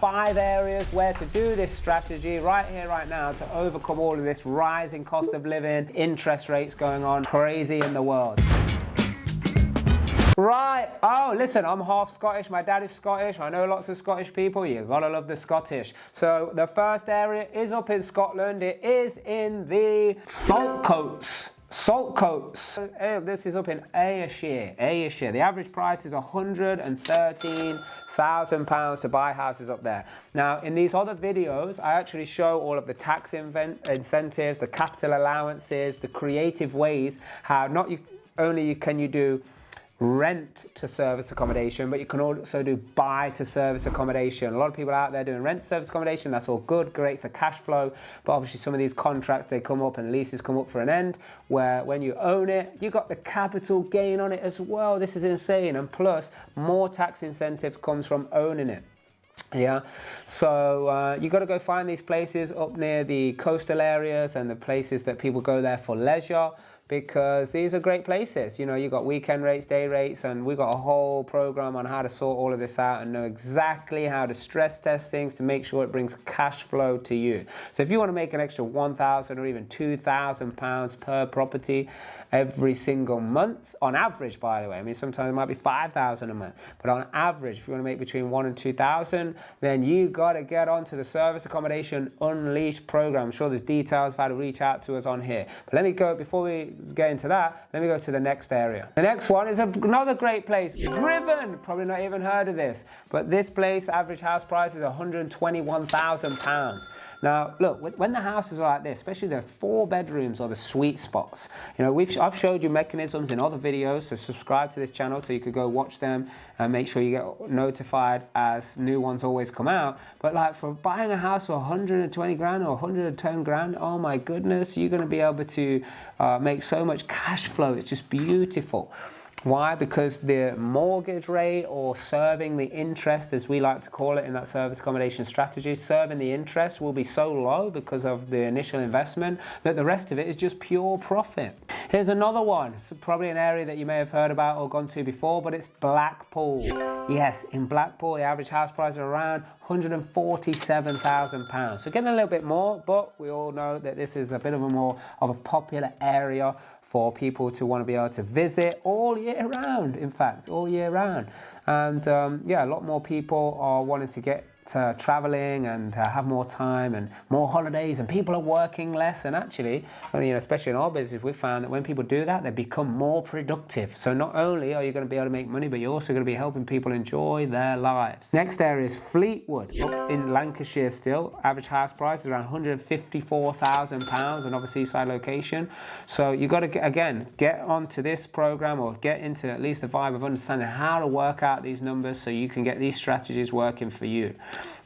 5 areas where to do this strategy right here, right now, to overcome all of this rising cost of living, interest rates going on crazy in the world. Right, oh listen, I'm half Scottish, my dad is Scottish, I know lots of Scottish people, you gotta love the Scottish. So the first area is up in Scotland, it is in the Salt Coats. Salt Coats. This is up in Ayrshire. The average price is £113,000 to buy houses up there. Now, in these other videos, I actually show all of the tax incentives, the capital allowances, the creative ways how not only can you do rent to service accommodation, but you can also do buy to service accommodation. A lot of people out there doing rent to service accommodation, that's all good, great for cash flow, but obviously some of these contracts, they come up and leases come up for an end, where when you own it, you got the capital gain on it as well. This is insane, and plus more tax incentives comes from owning it. Yeah, so you got to go find these places up near the coastal areas and the places that people go there for leisure, because these are great places. You know, you got weekend rates, day rates, and we got a whole program on how to sort all of this out and know exactly how to stress test things to make sure it brings cash flow to you. So if you want to make an extra £1,000 or even £2,000 per property every single month, on average, by the way, I mean, sometimes it might be £5,000 a month, but on average, if you want to make between £1,000 and £2,000, then you got to get onto the Service Accommodation Unleashed program. I'm sure there's details of how to reach out to us on here. But let me go, before we get into that, let me go to the next area. The next one is another great place, Driven. Probably not even heard of this, but this place, average house price is £121,000. Now, look, when the houses are like this, especially the 4 bedrooms or the sweet spots, you know, I've showed you mechanisms in other videos, so subscribe to this channel so you could go watch them and make sure you get notified as new ones always come out. But like for buying a house for 120 grand or 110 grand, oh my goodness, you're going to be able to make so much cash flow. It's just beautiful. Why? Because the mortgage rate, or serving the interest, as we like to call it in that service accommodation strategy, serving the interest will be so low because of the initial investment that the rest of it is just pure profit. Here's another one. It's probably an area that you may have heard about or gone to before, but it's Blackpool. Yes, in Blackpool, the average house price is around £147,000. So getting a little bit more, but we all know that this is a bit of a more of a popular area for people to want to be able to visit all year round, in fact, all year round. And yeah, a lot more people are wanting to get traveling and have more time and more holidays, and people are working less. And actually, you know, especially in our business, we've found that when people do that, they become more productive. So not only are you going to be able to make money, but you're also going to be helping people enjoy their lives. Next area is Fleetwood, up in Lancashire still. Average house price is around £154,000, another seaside location. So you got to, get onto this program, or get into at least the vibe of understanding how to work out these numbers so you can get these strategies working for you.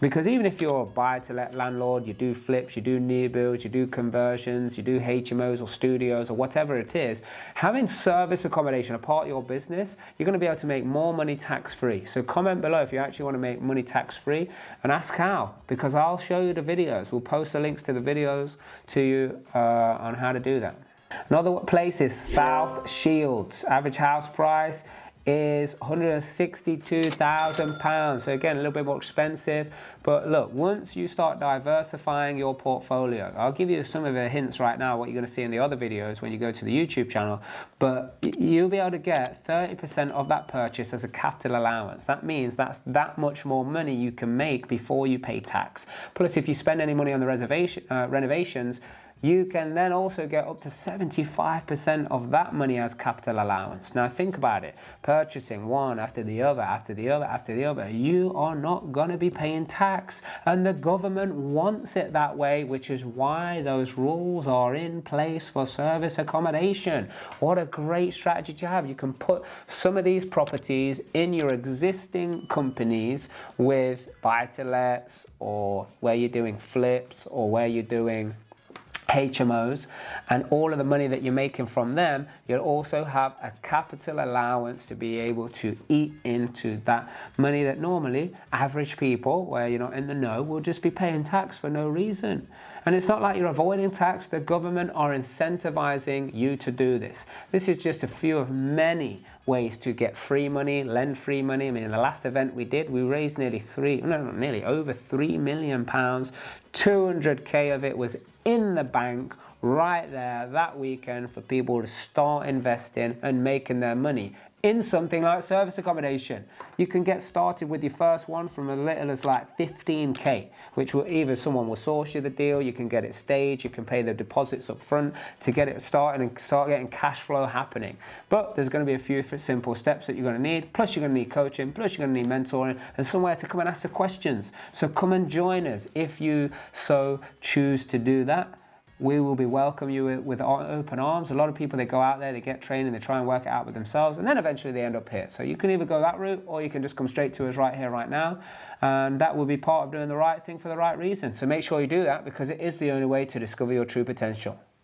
Because even if you're a buy-to-let landlord, you do flips, you do new builds, you do conversions, you do HMOs or studios or whatever it is, having service accommodation a part of your business, you're going to be able to make more money tax-free. So comment below if you actually want to make money tax-free, and ask how, because I'll show you the videos. We'll post the links to the videos to you on how to do that. Another place is South Shields. Average house price is £162,000. So again, a little bit more expensive. But look, once you start diversifying your portfolio, I'll give you some of the hints right now, what you're going to see in the other videos when you go to the YouTube channel, but you'll be able to get 30% of that purchase as a capital allowance. That means that's that much more money you can make before you pay tax. Plus, if you spend any money on the renovations, you can then also get up to 75% of that money as capital allowance. Now think about it, purchasing one after the other, after the other, after the other, you are not going to be paying tax, and the government wants it that way, which is why those rules are in place for service accommodation. What a great strategy to have. You can put some of these properties in your existing companies with buy-to-lets, or where you're doing flips, or where you're doing HMOs, and all of the money that you're making from them, you'll also have a capital allowance to be able to eat into that money that normally average people, where you're not in the know, will just be paying tax for no reason. And it's not like you're avoiding tax. The government are incentivizing you to do this. This is just a few of many ways to get free money, lend free money. I mean, in the last event we did, we raised nearly over £3 million. 200k of it was in the bank right there that weekend for people to start investing and making their money in something like service accommodation. You can get started with your first one from as little as like 15k, which will either someone will source you the deal, you can get it staged, you can pay the deposits up front to get it started and start getting cash flow happening. But there's going to be a few simple steps that you're going to need, plus you're going to need coaching, plus you're going to need mentoring and somewhere to come and ask the questions. So come and join us if you so choose to do that. We will be welcome you with open arms. A lot of people, they go out there, they get training, they try and work it out with themselves, and then eventually they end up here. So you can either go that route, or you can just come straight to us right here, right now, and that will be part of doing the right thing for the right reason. So make sure you do that, because it is the only way to discover your true potential.